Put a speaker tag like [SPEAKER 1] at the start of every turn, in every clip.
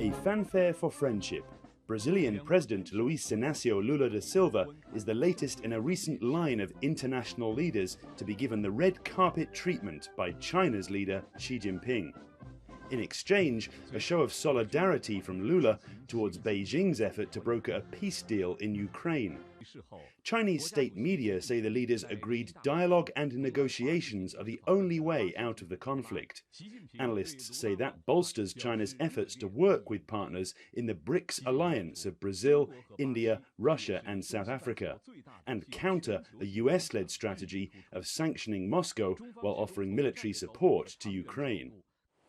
[SPEAKER 1] A fanfare for friendship. Brazilian President Luiz Inácio Lula da Silva is the latest in a recent line of international leaders to be given the red carpet treatment by China's leader Xi Jinping. In exchange, a show of solidarity from Lula towards Beijing's effort to broker a peace deal in Ukraine. Chinese state media say the leaders agreed dialogue and negotiations are the only way out of the conflict. Analysts say that bolsters China's efforts to work with partners in the BRICS alliance of Brazil, India, Russia and South Africa, and counter a US-led strategy of sanctioning Moscow while offering military support to Ukraine.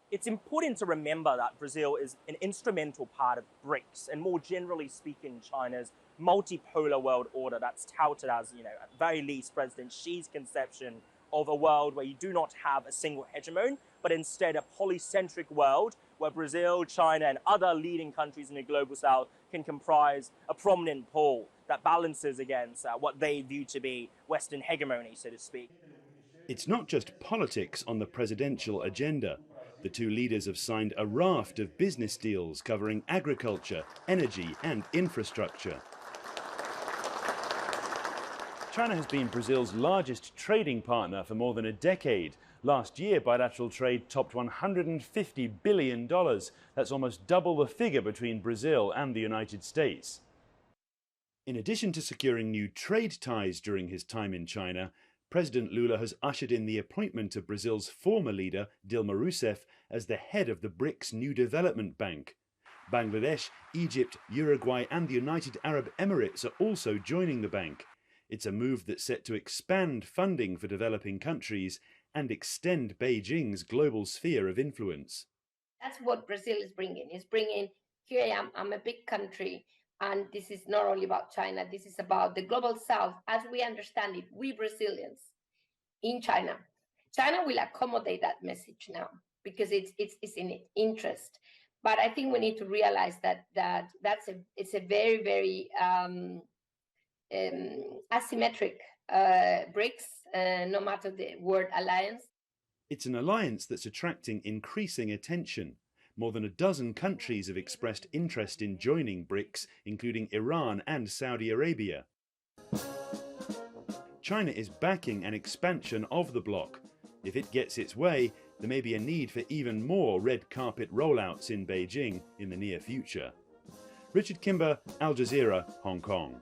[SPEAKER 2] It's important to remember that Brazil is an instrumental part of BRICS and more generally speaking China's multipolar world order that's touted as, at the very least President Xi's conception of a world where you do not have a single hegemon, but instead a polycentric world where Brazil, China and other leading countries in the global south can comprise a prominent pole that balances against what they view to be Western hegemony, so to speak.
[SPEAKER 1] It's not just politics on the presidential agenda. The two leaders have signed a raft of business deals covering agriculture, energy and infrastructure. China has been Brazil's largest trading partner for more than a decade. Last year, bilateral trade topped $150 billion. That's almost double the figure between Brazil and the United States. In addition to securing new trade ties during his time in China, President Lula has ushered in the appointment of Brazil's former leader, Dilma Rousseff, as the head of the BRICS New Development Bank. Bangladesh, Egypt, Uruguay and the United Arab Emirates are also joining the bank. It's a move that's set to expand funding for developing countries and extend Beijing's global sphere of influence.
[SPEAKER 3] That's what Brazil is bringing. It's bringing, here I am, I'm a big country. And this is not only about China, this is about the global south as we understand it, we Brazilians in China. China will accommodate that message now because it's in its interest. But I think we need to realize it's a very, very asymmetric BRICS, no matter the word alliance.
[SPEAKER 1] It's an alliance that's attracting increasing attention. More than a dozen countries have expressed interest in joining BRICS, including Iran and Saudi Arabia. China is backing an expansion of the bloc. If it gets its way, there may be a need for even more red carpet rollouts in Beijing in the near future. Richard Kimber, Al Jazeera, Hong Kong.